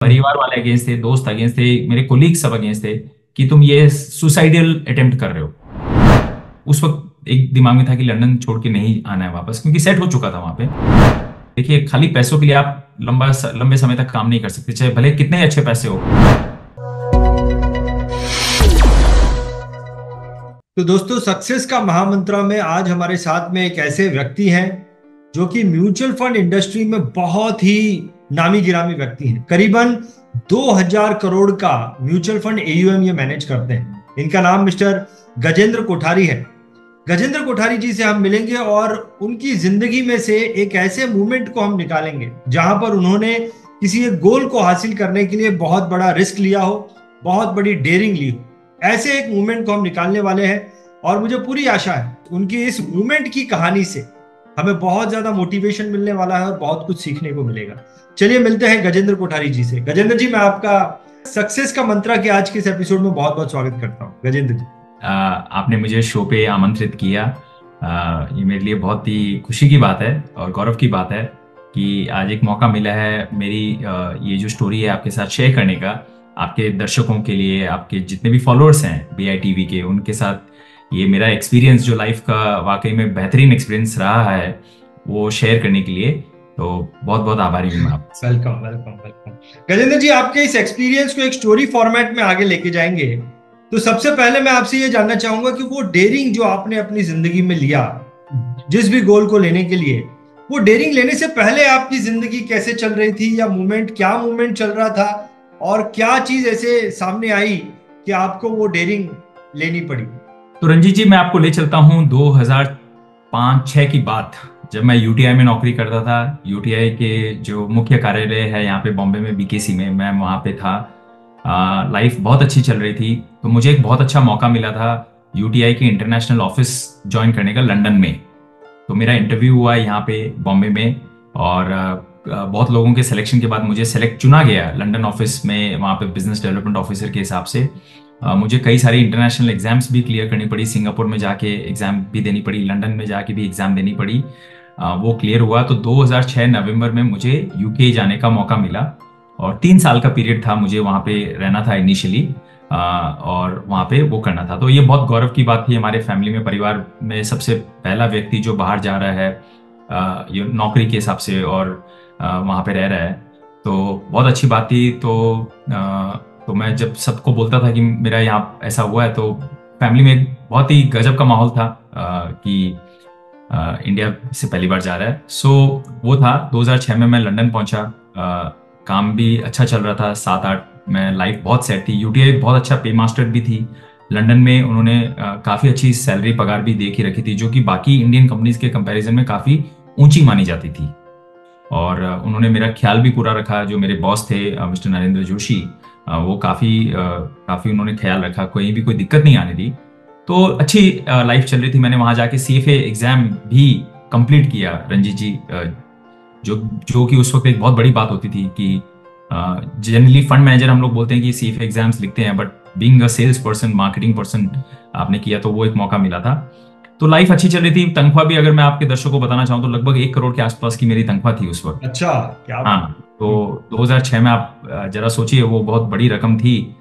परिवार वाले अगेंस्ट थे, दोस्त अगेंस्ट थे, मेरे कोलीग सब अगेंस्ट थे कि तुम ये सुसाइडल अटेम्प्ट कर रहे हो। उस वक्त एक दिमाग में था कि लंदन छोड़ के नहीं आना है वापस, क्योंकि सेट हो चुका था वहां पे। देखिए, खाली पैसों के लिए आप लंबे समय तक काम नहीं कर सकते, चाहे भले कितने अच्छे पैसे हो। तो दोस्तों, सक्सेस का महामंत्र में आज हमारे साथ में एक ऐसे व्यक्ति हैं जो कि म्यूचुअल फंड इंडस्ट्री में बहुत ही नामी गिरामी व्यक्ति हैं। करीबन 2000 करोड़ का म्यूचुअल फंड एयूएम ये मैनेज करते हैं। इनका नाम मिस्टर गजेंद्र कोठारी है। गजेंद्र कोठारी जी से हम मिलेंगे और उनकी जिंदगी में से एक ऐसे मूवमेंट को हम निकालेंगे जहां पर उन्होंने किसी एक गोल को हासिल करने के लिए बहुत बड़ा रिस्क लिया हो, बहुत बड़ी डेयरिंग ली हो। ऐसे एक मूवमेंट को हम निकालने वाले हैं और मुझे पूरी आशा है उनकी इस मूवमेंट की कहानी से हमें बहुत ज्यादा मोटिवेशन मिलने वाला है और बहुत कुछ सीखने को मिलेगा। चलिए मिलते हैं गजेंद्र कोठारी जी से। गजेंद्र जी, मैं आपका सक्सेस का मंत्रा के आज के इस एपिसोड में बहुत बहुत स्वागत करता हूँ। गजेंद्र जी, आपने मुझे शो पे आमंत्रित किया। ये मेरे लिए बहुत ही खुशी की बात है और गौरव की बात है कि आज एक मौका मिला है मेरी ये जो स्टोरी है आपके साथ शेयर करने का। आपके दर्शकों के लिए, आपके जितने भी फॉलोअर्स हैं BITV के, उनके साथ ये मेरा एक्सपीरियंस जो लाइफ का वाकई में बेहतरीन एक्सपीरियंस रहा है वो शेयर करने के लिए। तो बहुत बहुत आभारी हूँ मैं आपका। Welcome welcome welcome. Gajendra ji, आपके इस एक्सपीरियंस को एक स्टोरी फॉर्मेट में आगे लेके जाएंगे। तो सबसे पहले मैं आपसे ये जानना चाहूंगा कि वो डेयरिंग जो आपने अपनी जिंदगी में लिया, जिस भी गोल को लेने के लिए, वो डेयरिंग लेने से पहले आपकी जिंदगी कैसे चल रही थी, या क्या मूवमेंट चल रहा था, और क्या चीज ऐसे सामने आई कि आपको वो डेयरिंग लेनी पड़ी? तो रंजीत जी, मैं आपको ले चलता हूँ 2005-06 की बात, जब मैं UTI में नौकरी करता था। UTI के जो मुख्य कार्यालय है यहाँ पे बॉम्बे में, BKC में, मैं वहाँ पे था। लाइफ बहुत अच्छी चल रही थी, तो मुझे एक बहुत अच्छा मौका मिला था UTI के इंटरनेशनल ऑफिस ज्वाइन करने का लंदन में। तो मेरा इंटरव्यू हुआ यहाँ पे बॉम्बे में, और बहुत लोगों के सिलेक्शन के बाद मुझे चुना गया लंदन ऑफिस में, वहाँ पे बिजनेस डेवलपमेंट ऑफिसर के हिसाब से। मुझे कई सारी इंटरनेशनल एग्जाम्स भी क्लियर करनी पड़ी, सिंगापुर में जाके एग्जाम भी देनी पड़ी, लंदन में जाके भी एग्जाम देनी पड़ी। वो क्लियर हुआ तो 2006 नवंबर में मुझे UK जाने का मौका मिला, और 3 साल का पीरियड था, मुझे वहाँ पे रहना था इनिशियली, और वहाँ पे वो करना था। तो ये बहुत गौरव की बात थी हमारे फैमिली में, परिवार में सबसे पहला व्यक्ति जो बाहर जा रहा है ये नौकरी के हिसाब से, और वहाँ पे रह रहा है, तो बहुत अच्छी बात थी। तो मैं जब सबको बोलता था कि मेरा यहाँ ऐसा हुआ है, तो फैमिली में एक बहुत ही गजब का माहौल था कि इंडिया से पहली बार जा रहा है। सो वो था 2006 में मैं लंदन पहुंचा। काम भी अच्छा चल रहा था, 7-8 में लाइफ बहुत सेट थी। UTI बहुत अच्छा पे मास्टर भी थी लंदन में, उन्होंने काफ़ी अच्छी सैलरी पगार भी दे के रखी थी, जो कि बाकी इंडियन कंपनीज के कंपैरिजन में काफ़ी ऊंची मानी जाती थी। और उन्होंने मेरा ख्याल भी पूरा रखा। जो मेरे बॉस थे मिस्टर नरेंद्र जोशी, वो काफ़ी उन्होंने ख्याल रखा, कोई दिक्कत नहीं आने दी। तो अच्छी लाइफ चल रही थी। मैंने वहाँ जाके CFA एग्ज़ाम भी कंप्लीट किया रंजीत जी, जो कि उस वक्त एक बहुत बड़ी बात होती थी कि जनरली फंड मैनेजर हम लोग बोलते हैं कि CFA एग्जाम्स लिखते हैं, but being a sales person, marketing person आपने किया, तो वो एक मौका मिला था। तो लाइफ अच्छी चल रही थी। तनख्वाह भी अगर मैं आपके दर्शकों को बताना चाहूँ तो लगभग 1 करोड़ के आसपास की मेरी तनख्वाह थी उस वक्त। अच्छा, क्या बात। हाँ, तो 2006 में आप जरा सोचिए, वो बहुत बड़ी रकम थी।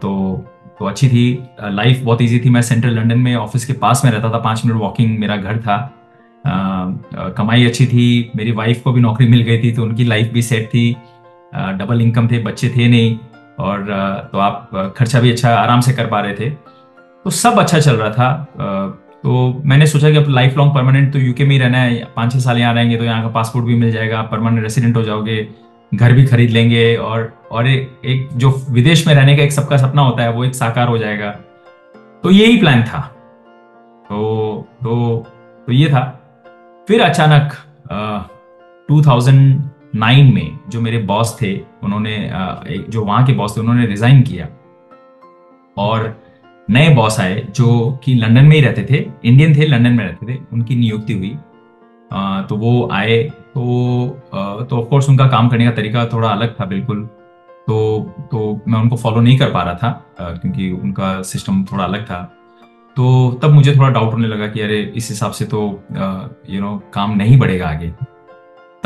तो अच्छी थी, लाइफ बहुत इजी थी। मैं सेंट्रल लंदन में ऑफिस के पास में रहता था, 5 मिनट वॉकिंग मेरा घर था। कमाई अच्छी थी, मेरी वाइफ को भी नौकरी मिल गई थी, तो उनकी लाइफ भी सेट थी। डबल इनकम थे, बच्चे थे नहीं, और तो आप खर्चा भी अच्छा आराम से कर पा रहे थे, तो सब अच्छा चल रहा था। तो मैंने सोचा कि अब लाइफ लॉन्ग परमानेंट तो UK में ही रहना है, 5-6 साल यहाँ रहेंगे तो यहाँ का पासपोर्ट भी मिल जाएगा, परमानेंट रेसिडेंट हो जाओगे, घर भी खरीद लेंगे, और एक जो विदेश में रहने का एक सबका सपना होता है वो एक साकार हो जाएगा। तो यही प्लान था। तो ये था। फिर अचानक 2009 में जो मेरे बॉस थे, उन्होंने जो वहाँ के बॉस थे, उन्होंने रिजाइन किया, और नए बॉस आए जो कि लंदन में ही रहते थे, इंडियन थे, लंदन में रहते थे, उनकी नियुक्ति हुई। तो वो आए, तो ऑफ कोर्स उनका काम करने का तरीका थोड़ा अलग था बिल्कुल। तो मैं उनको फॉलो नहीं कर पा रहा था, क्योंकि उनका सिस्टम थोड़ा अलग था। तो तब मुझे थोड़ा डाउट होने लगा कि अरे, इस हिसाब से तो काम नहीं बढ़ेगा आगे।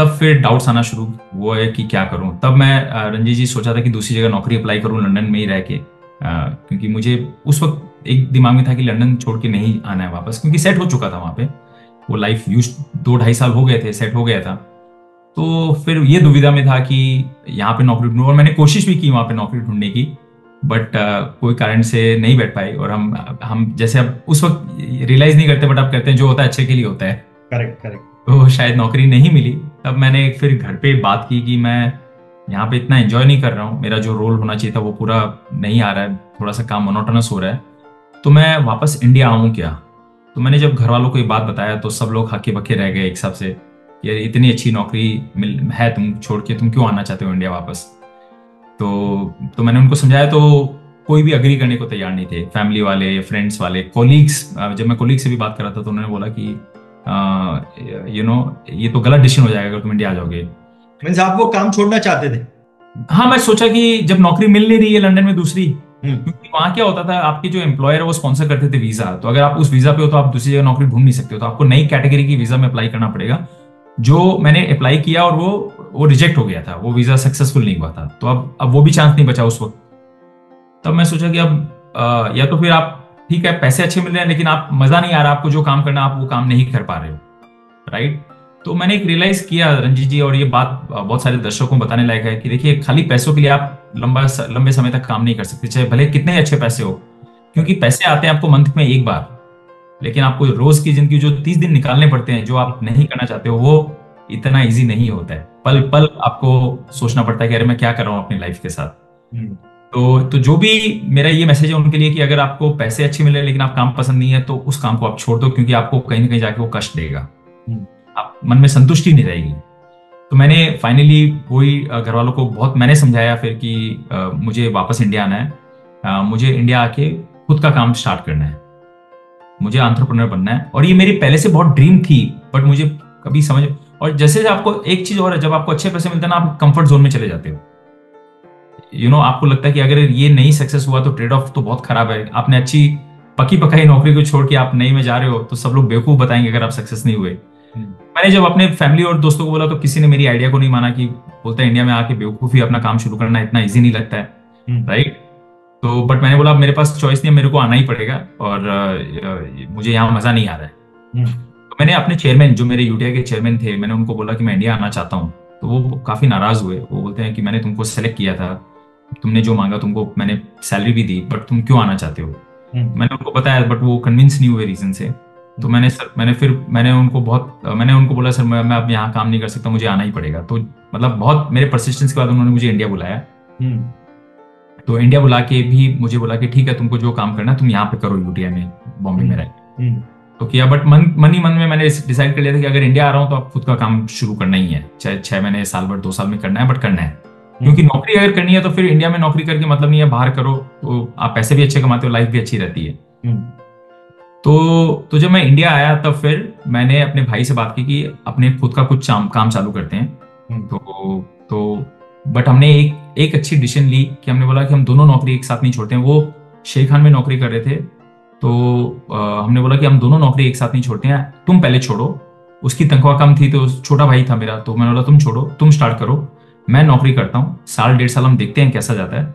तब फिर डाउट्स आना शुरू हुआ है कि क्या करूं। तब मैं रंजीत जी सोचा था कि दूसरी जगह नौकरी अप्लाई करूं लंदन में ही रह के, क्योंकि मुझे उस वक्त एक दिमाग में था कि लंदन छोड़ के नहीं आना है वापस, क्योंकि सेट हो चुका था वहां पे, वो लाइफ यूज 2-2.5 साल हो गए थे, सेट हो गया था। तो फिर ये दुविधा में था कि यहाँ पे नौकरी ढूंढूं, और मैंने कोशिश भी की वहां पे नौकरी ढूंढने की, बट कोई कारण से नहीं बैठ पाई। और हम जैसे अब उस वक्त रियलाइज नहीं करते, बट अब कहते हैं जो होता है अच्छे के लिए होता है। Correct correct. तो शायद नौकरी नहीं मिली। तब मैंने फिर घर पे बात की कि मैं यहाँ पे इतना एंजॉय नहीं कर रहा हूँ, मेरा जो रोल होना चाहिए था वो पूरा नहीं आ रहा है, थोड़ा सा काम मोनोटोनस हो रहा है, तो मैं वापस इंडिया आऊँ क्या। तो मैंने जब घर वालों को ये बात बताया तो सब लोग हक्के बक्के रह गए एक हिसाब से, यार इतनी अच्छी नौकरी मिल है, तुम छोड़ के तुम क्यों आना चाहते हो इंडिया वापस। तो मैंने उनको समझाया, तो कोई भी अग्री करने को तैयार नहीं थे, फैमिली वाले, फ्रेंड्स वाले, कोलीग्स। जब मैं कोलीग से भी बात कर रहा था तो उन्होंने बोला कि ये तो गलत डिसीजन हो जाएगा अगर तुम इंडिया आ जाओगे। मीन्स आप वो काम छोड़ना चाहते थे? हाँ, मैं सोचा कि जब नौकरी मिल नहीं रही है लंदन में दूसरी, क्योंकि वहां क्या होता था, आपके जो एम्प्लॉयर है वो स्पॉन्सर करते थे वीजा, तो अगर आप उस वीजा पे हो तो आप दूसरी जगह नौकरी ढूंढ नहीं सकते हो, तो आपको नई कैटेगरी की वीजा में अप्लाई करना पड़ेगा। जो मैंने अप्लाई किया और वो रिजेक्ट हो गया था, वो वीजा सक्सेसफुल नहीं हुआ था, तो अब वो भी चांस नहीं बचा उस वक्त। तब मैं सोचा कि अब या तो फिर आप, ठीक है पैसे अच्छे मिल रहे हैं लेकिन आप मजा नहीं आ रहा, आपको जो काम करना आप वो काम नहीं कर पा रहे हो, राइट। तो मैंने एक रियलाइज किया रंजीत जी, और ये बात बहुत सारे दर्शकों को बताने लायक है, कि देखिए खाली पैसों के लिए आप लंबे समय तक काम नहीं कर सकते, चाहे भले कितने अच्छे पैसे हो, क्योंकि पैसे आते हैं आपको मंथ में एक बार, लेकिन आपको रोज की जिंदगी जो 30 दिन निकालने पड़ते हैं, जो आप नहीं करना चाहते हो, वो इतना इजी नहीं होता है। पल पल आपको सोचना पड़ता है कि अरे मैं क्या कर रहा हूँ अपनी लाइफ के साथ। तो जो भी मेरा ये मैसेज है उनके लिए कि अगर आपको पैसे अच्छे मिले लेकिन आप काम पसंद नहीं है, तो उस काम को आप छोड़ दो, क्योंकि आपको कहीं ना कहीं जाके वो कष्ट देगा, आप मन में संतुष्टि नहीं रहेगी। तो मैंने फाइनली वही घर वालों को बहुत मैंने समझाया फिर कि मुझे वापस इंडिया आना है, मुझे इंडिया आके खुद का काम स्टार्ट करना है, मुझे एंटरप्रेन्योर बनना है। और ये मेरी पहले से बहुत ड्रीम थी, बट मुझे कभी समझ, और जैसे आपको एक चीज और है, जब आपको अच्छे पैसे मिलते हैं ना, आप कंफर्ट जोन में चले जाते हो। आपको लगता है कि अगर ये नहीं सक्सेस हुआ तो ट्रेड ऑफ तो बहुत खराब है, आपने अच्छी पकी पकाई नौकरी को छोड़ के आप नई में जा रहे हो, तो सब लोग बेवकूफ बताएंगे अगर आप सक्सेस नहीं हुए। मैंने जब अपने फैमिली और दोस्तों को बोला तो किसी ने मेरी आइडिया को नहीं माना, कि बोलता है इंडिया में आके बेवकूफी अपना काम शुरू करना इतना इजी नहीं लगता है, राइट। तो बट मैंने बोला मेरे पास चॉइस नहीं है, मेरे को आना ही पड़ेगा, और मुझे यहाँ मजा नहीं आ रहा है। तो मैंने अपने चेयरमैन, जो मेरे यूटीआई के चेयरमैन थे, मैंने उनको बोला कि मैं इंडिया आना चाहता हूँ। तो वो काफी नाराज हुए, वो बोलते हैं कि मैंने तुमको सेलेक्ट किया था, तुमने जो मांगा तुमको मैंने सैलरी भी दी, बट तुम क्यों आना चाहते हो। मैंने उनको बताया, बट वो कन्विंस नहीं हुए रीजन से। तो मैंने उनको बोला सर मैं अब यहाँ काम नहीं कर सकता, मुझे आना ही पड़ेगा। तो मतलब बहुत मेरे परसिस्टेंस के बाद उन्होंने मुझे इंडिया बुलाया। तो इंडिया बुला के भी मुझे बोला कि ठीक है तुमको जो काम करना है तुम यहाँ पे करो, यूटीआई में बॉम्बे में रह। तो किया, बट मन ही मन में मैंने डिसाइड कर लिया था कि अगर इंडिया आ रहा हूँ तो आप खुद का काम शुरू करना ही है, चाहे 6 महीने, साल भर, 2 साल में करना है, बट करना है। क्योंकि नौकरी अगर करनी है तो फिर इंडिया में नौकरी करके मतलब नहीं है, बाहर करो तो आप पैसे भी अच्छे कमाते हो, लाइफ भी अच्छी रहती है। तो जब मैं इंडिया आया तब फिर मैंने अपने भाई से बात की कि अपने खुद का कुछ काम चालू करते हैं। तो बट हमने एक अच्छी डिसीजन ली कि हमने बोला कि हम दोनों नौकरी एक साथ नहीं छोड़ते हैं। वो शेख खान में नौकरी कर रहे थे, तो हमने बोला कि हम दोनों नौकरी एक साथ नहीं छोड़ते हैं, तुम पहले छोड़ो। उसकी तनख्वाह कम थी, तो छोटा भाई था मेरा, तो मैंने बोला तुम छोड़ो, तुम स्टार्ट करो, मैं नौकरी करता हूँ, 1-1.5 साल हम देखते हैं कैसा जाता है।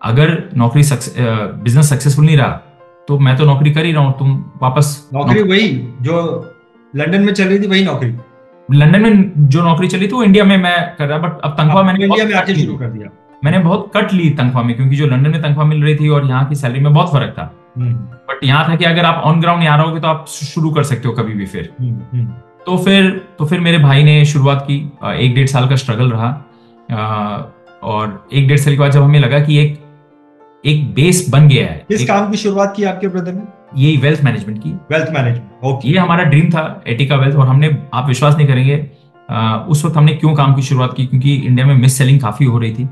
अगर बिजनेस सक्सेसफुल नहीं रहा तो मैं तो नौकरी कर ही रहा हूँ, तुम वापस नौकरी वही जो लंदन में चल रही थी, वही नौकरी लंदन में जो नौकरी चली थी वो इंडिया में मैं कर रहा, बट अब तनख्वाह मैंने इंडिया में आके शुरू कर दिया। मैंने बहुत कट ली तनख्वाह में, क्योंकि जो लंदन में तनख्वाह मिल रही थी और यहाँ की सैलरी में बहुत फर्क था। बट यहाँ था कि अगर आप ऑन ग्राउंड यहाँ रहोगे तो आप शुरू कर सकते हो कभी भी। फिर तो फिर मेरे भाई ने शुरुआत की, 1-1.5 साल का स्ट्रगल रहा, और 1-1.5 साल के बाद जब हमें लगा कि एक बेस बन गया है। किस काम की शुरुआत की आपके ब्रदर ने? यही वेल्थ मैनेजमेंट की। Wealth management, okay. ये हमारा ड्रीम था, एटिका वेल्थ। और हमने, आप विश्वास नहीं करेंगे, उस वक्त हमने क्यों काम की शुरुआत की, क्योंकि इंडिया में मिस सेलिंग काफी हो रही थी।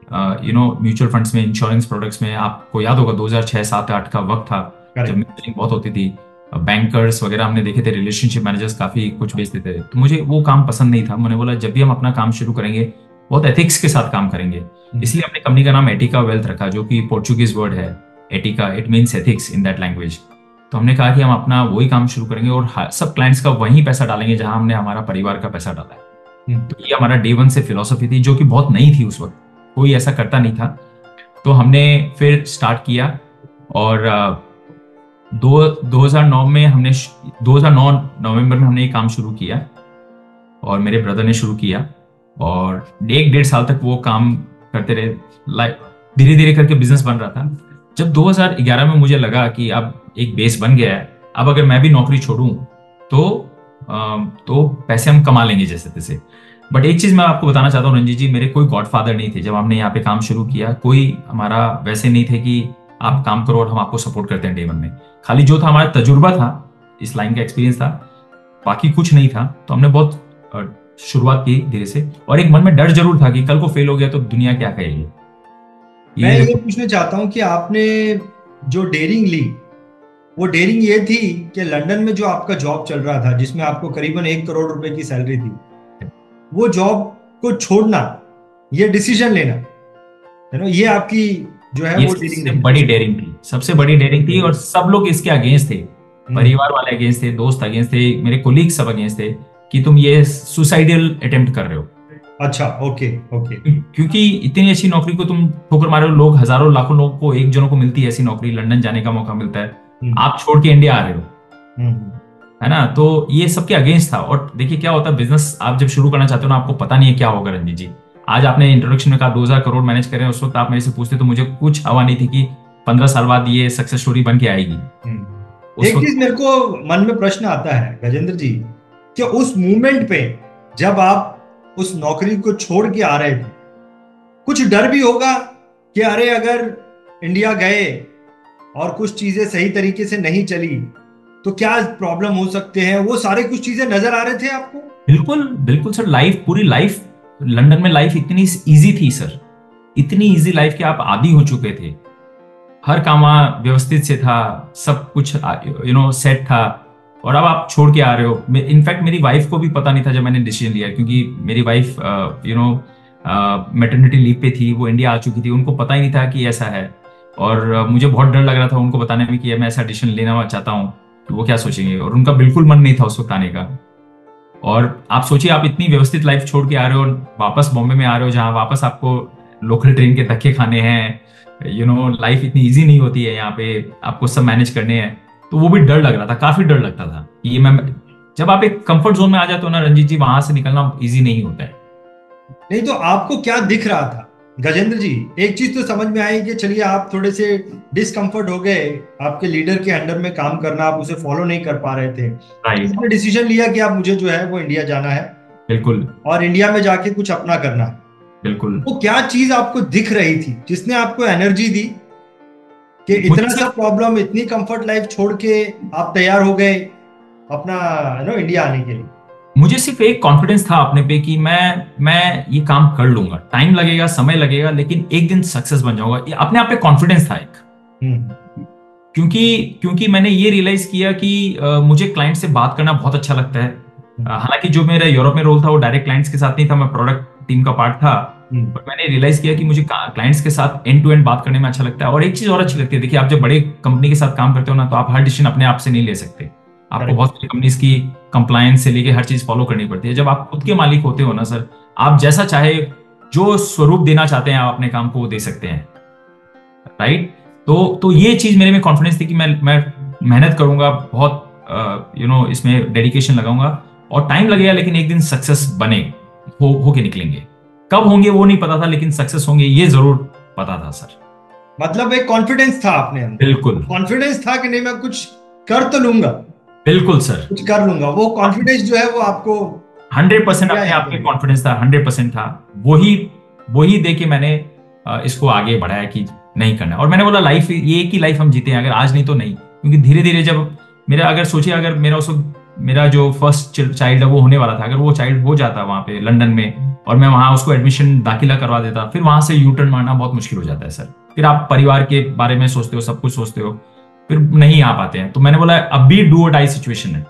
म्यूचुअल फंड्स में, इंश्योरेंस प्रोडक्ट्स में, आपको याद होगा 2006, 7, 8 का वक्त था जब मिस सेलिंग बहुत होती थी। बैंकर्स वगैरह हमने देखे थे, रिलेशनशिप मैनेजर्स काफी कुछ बेचते थे, तो मुझे वो काम पसंद नहीं था। मैंने बोला जब भी हम अपना काम शुरू करेंगे बहुत एथिक्स के साथ काम करेंगे, इसलिए हमने कंपनी का नाम एटिका वेल्थ रखा, जो कि पोर्चुगीज वर्ड है Etica, it means ethics in that language. तो हमने कहा कि हम अपना वही काम शुरू करेंगे और सब क्लाइंट्स का वही पैसा डालेंगे जहां हमने हमारा परिवार का पैसा डाला है। तो ये हमारा डे वन से फिलॉसफी थी, जो कि बहुत नई थी उस वक्त, कोई ऐसा करता नहीं था। तो हमने फिर स्टार्ट किया, और 2009 में हमने 2009 नवंबर में हमने ये काम शुरू किया, और मेरे ब्रदर ने शुरू किया, और 1-1.5 साल तक वो काम करते रहे। धीरे धीरे करके बिजनेस बन रहा था। जब 2011 में मुझे लगा कि अब एक बेस बन गया है, अब अगर मैं भी नौकरी छोड़ूं तो पैसे हम कमा लेंगे जैसे तैसे। बट एक चीज मैं आपको बताना चाहता हूँ रंजीत जी, मेरे कोई गॉडफादर नहीं थे जब हमने यहाँ पे काम शुरू किया। कोई हमारा वैसे नहीं थे कि आप काम करो और हम आपको सपोर्ट करते हैं डे वन में। खाली जो था हमारा तजुर्बा था, इस लाइन का एक्सपीरियंस था, बाकी कुछ नहीं था। तो हमने बहुत शुरुआत की धीरे से, और एक मन में डर जरूर था कि कल को फेल हो गया तो दुनिया क्या कहेगी। मैं ये पूछना चाहता हूँ कि आपने जो डेयरिंग ली, वो डेयरिंग ये थी कि लंदन में जो आपका जॉब चल रहा था, जिसमें आपको करीबन 1 करोड़ रुपए की सैलरी थी, वो जॉब को छोड़ना, ये डिसीजन लेना, है ना, ये आपकी जो है वो सबसे बड़ी डेयरिंग थी, सबसे बड़ी डेयरिंग थी। और सब लोग इसके अगेंस्ट थे, परिवार वाले अगेंस्ट थे, दोस्त अगेंस्ट थे, मेरे कोलीग सब अगेंस्ट थे कि तुम ये सुसाइडल अटेम्प्ट कर रहे हो। अच्छा, ओके ओके। क्योंकि इतनी अच्छी नौकरी को तुम ठोकर मारे हो। लोग हजारों लाखों लोगों को, एक जनों को मिलती है ऐसी नौकरी, लंदन जाने का मौका मिलता है, आप छोड़ के इंडिया आ रहे हो, है ना। तो ये सबके अगेंस्ट था। और देखिए क्या होता है, बिजनेस आप जब शुरू करना चाहते हो ना, आपको पता नहीं है क्या होगा रंजीत जी। आज आपने इंट्रोडक्शन में कहा 2000 करोड़ मैनेज करें, उस वक्त आप मेरे से पूछते तो मुझे कुछ हवा नहीं थी कि 15 साल बाद ये सक्सेस स्टोरी बन के आएगी। एक चीज मेरे को मन में प्रश्न आता है गजेंद्र जी, कि उस मूवमेंट पे जब आप उस नौकरी को छोड़ के आ रहे थे, कुछ डर भी होगा कि अरे अगर इंडिया गए और कुछ चीजें सही तरीके से नहीं चली तो क्या प्रॉब्लम हो सकते हैं, वो सारे कुछ चीजें नजर आ रहे थे आपको? बिल्कुल बिल्कुल सर। लाइफ, पूरी लाइफ लंदन में लाइफ इतनी इजी थी सर, इतनी इजी लाइफ कि आप आदी हो चुके थे। हर काम व्यवस्थित से था, सब कुछ सेट था। और अब आप छोड़ के आ रहे हो। इनफैक्ट मेरी वाइफ को भी पता नहीं था जब मैंने डिसीजन लिया, क्योंकि मेरी वाइफ मैटरनिटी लीव पे थी, वो इंडिया आ चुकी थी, उनको पता ही नहीं था कि ऐसा है। और मुझे बहुत डर लग रहा था उनको बताने में कि मैं ऐसा डिसीजन लेना चाहता हूँ, तो वो क्या सोचेंगे। और उनका बिल्कुल मन नहीं था उस वक्त आने का। और आप सोचिए, आप इतनी व्यवस्थित लाइफ छोड़ के आ रहे हो, वापस बॉम्बे में आ रहे हो, जहाँ वापस आपको लोकल ट्रेन के धक्के खाने हैं। लाइफ इतनी इजी नहीं होती है यहाँ पे, आपको सब मैनेज करने हैं। तो वो भी डर लग रहा था, काफी डर लगता था कि ये मैं, जब आप एक कंफर्ट जोन में आ जाते हो ना रंजीत जी, वहां से निकलना इजी नहीं होता है। नहीं तो आपको क्या दिख रहा था गजेंद्र जी? एक चीज तो समझ में आई कि चलिए आप थोड़े से डिस्कम्फर्ट हो गए, आपके लीडर के अंडर में काम करना, आप उसे फॉलो नहीं कर पा रहे थे, आपने डिसीजन लिया कि आप मुझे जो है वो इंडिया जाना है। बिल्कुल। और इंडिया में जाके कुछ अपना करना है। बिल्कुल। वो क्या चीज आपको दिख रही थी जिसने आपको एनर्जी दी कि इतना सा प्रॉब्लम, इतनी कंफर्ट लाइफ छोड़ के आप तैयार हो गए अपना इंडिया आने के लिए? मुझे सिर्फ एक कॉन्फिडेंस था अपने पे कि मैं ये काम कर लूंगा, टाइम लगेगा, समय लगेगा, लेकिन एक दिन सक्सेस बन जाऊंगा। ये अपने आप पे कॉन्फिडेंस था एक। क्योंकि मैंने ये रियलाइज किया कि मुझे क्लाइंट से बात करना बहुत अच्छा लगता है। हालांकि जो मेरा यूरोप में रोल था वो डायरेक्ट क्लाइंट्स के साथ नहीं था, मैं प्रोडक्ट टीम का पार्ट था। पर मैंने रियलाइज किया कि मुझे क्लाइंट्स के साथ एंड टू एंड बात करने में अच्छा लगता है। और एक चीज और अच्छी लगती है, देखिए आप जब बड़े कंपनी के साथ काम करते हो ना, तो आप हर डिसीजन अपने आप से नहीं ले सकते, आपको बहुत सारी कंपनीज की कंप्लायंस से लेके हर चीज फॉलो करनी पड़ती है। जब आप खुद के मालिक होते हो ना सर, आप जैसा चाहे, जो स्वरूप देना चाहते हैं आप अपने काम को वो दे सकते हैं, राइट। तो ये चीज मेरे में कॉन्फिडेंस थी कि मैं मेहनत करूंगा, बहुत इसमें डेडिकेशन लगाऊंगा, और टाइम लगेगा, लेकिन एक दिन सक्सेस बने हो के निकलेंगे। कब होंगे वो नहीं पता था, लेकिन सक्सेस होंगे ये जरूर पता था सर। मतलब एक कॉन्फिडेंस था आपने अंदर? बिल्कुल कॉन्फिडेंस था कि नहीं, मैं कुछ कर तो लूंगा। बिल्कुल सर, कुछ कर लूंगा। वो कॉन्फिडेंस जो है वो आपको 100% अपने आप में कॉन्फिडेंस था, 100% था। वही दे के मैंने इसको आगे बढ़ाया कि नहीं करना। और मैंने बोला लाइफ ये एक ही लाइफ हम जीते हैं, अगर आज नहीं तो नहीं। क्योंकि धीरे धीरे जब मेरा, अगर सोचिए, अगर मेरा जो फर्स्ट चाइल्ड है वो होने वाला था, अगर वो चाइल्ड हो जाता वहां पे लंदन में और मैं वहां उसको एडमिशन दाखिला करवा देता, फिर वहां से यू टर्न मारना बहुत मुश्किल हो जाता है सर। फिर आप परिवार के बारे में सोचते हो, सब कुछ सोचते हो, फिर नहीं आ पाते हैं। तो मैंने बोला अब भी डू और डाई सिचुएशन है।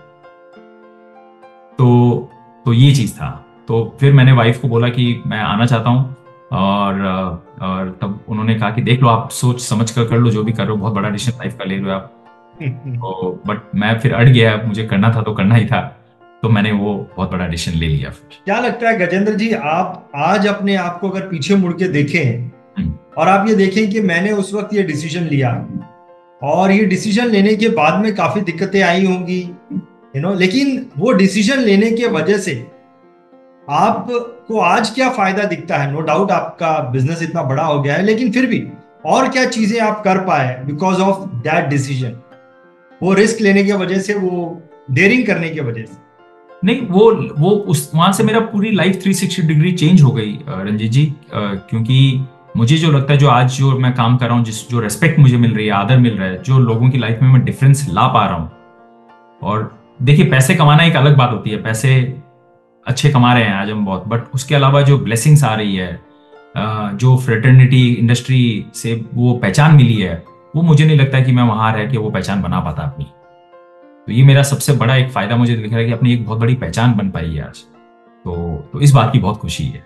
तो ये चीज था। तो फिर मैंने वाइफ को बोला कि मैं आना चाहता हूँ, और तब उन्होंने कहा कि देख लो, आप सोच समझ कर लो, जो भी कर रहे हो, बहुत बड़ा डिसीजन लाइफ का ले रहे हो आप। तो बट मैं फिर अड़ गया, मुझे करना था तो करना ही था। तो मैंने वो बहुत बड़ा डिसीजन ले लिया फिर। क्या लगता है गजेंद्र जी, आप आज अपने आप को अगर पीछे मुड़ के देखें हम्म। और आप ये देखें कि मैंने उस वक्त ये डिसीजन लिया और ये डिसीजन लेने के बाद में काफी दिक्कतें आई होंगी, लेकिन वो डिसीजन लेने के वजह से आपको आज क्या फायदा दिखता है? नो डाउट आपका बिजनेस इतना बड़ा हो गया है, लेकिन फिर भी और क्या चीजें आप कर पाए बिकॉज ऑफ दैट डिसीजन, वो रिस्क लेने की वजह से, वो डेयरिंग करने की वजह से? नहीं, वो उस वहां से मेरा पूरी लाइफ 360 डिग्री चेंज हो गई रंजीत जी। क्योंकि मुझे जो लगता है, जो आज जो मैं काम कर रहा हूँ, जो रेस्पेक्ट मुझे मिल रही है, आदर मिल रहा है, जो लोगों की लाइफ में मैं डिफरेंस ला पा रहा हूँ। और देखिए, पैसे कमाना एक अलग बात होती है, पैसे अच्छे कमा रहे हैं आज हम बहुत, बट उसके अलावा जो ब्लेसिंग्स आ रही है, जो फ्रेटर्निटी इंडस्ट्री से वो पहचान मिली है, वो मुझे नहीं लगता कि मैं वहां रह के वो पहचान बना पाता अपनी। तो ये मेरा सबसे बड़ा एक फायदा मुझे दिख रहा है कि अपनी एक बहुत बड़ी पहचान बन पाई है आज। तो इस बात की बहुत खुशी है।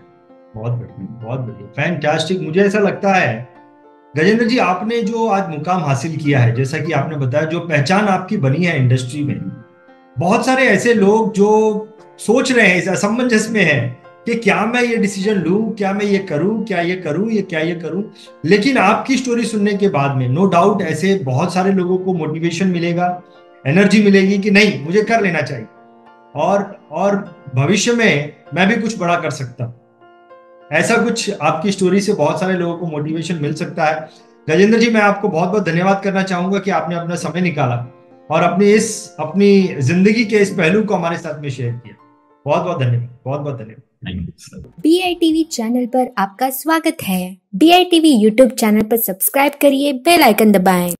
बहुत बढ़िया, बहुत बढ़िया, फैंटास्टिक। मुझे ऐसा लगता है गजेंद्र जी, आपने जो आज मुकाम हासिल किया है, जैसा कि आपने बताया, जो पहचान आपकी बनी है इंडस्ट्री में, बहुत सारे ऐसे लोग जो सोच रहे हैं, इस असमंजस में है कि क्या मैं ये डिसीजन लूं, क्या मैं ये करूं, क्या ये करूं, क्या ये करूं। लेकिन आपकी स्टोरी सुनने के बाद में नो डाउट ऐसे बहुत सारे लोगों को मोटिवेशन मिलेगा, एनर्जी मिलेगी कि नहीं, मुझे कर लेना चाहिए और भविष्य में मैं भी कुछ बड़ा कर सकता हूं। ऐसा कुछ आपकी स्टोरी से बहुत सारे लोगों को मोटिवेशन मिल सकता है। गजेंद्र जी, मैं आपको बहुत बहुत धन्यवाद करना चाहूंगा कि आपने अपना समय निकाला और अपनी जिंदगी के इस पहलू को हमारे साथ में शेयर किया। बहुत बहुत धन्यवाद, बहुत बहुत धन्यवाद। BITV चैनल पर आपका स्वागत है। BITV यूट्यूब चैनल पर सब्सक्राइब करिए, बेल आइकन दबाएं।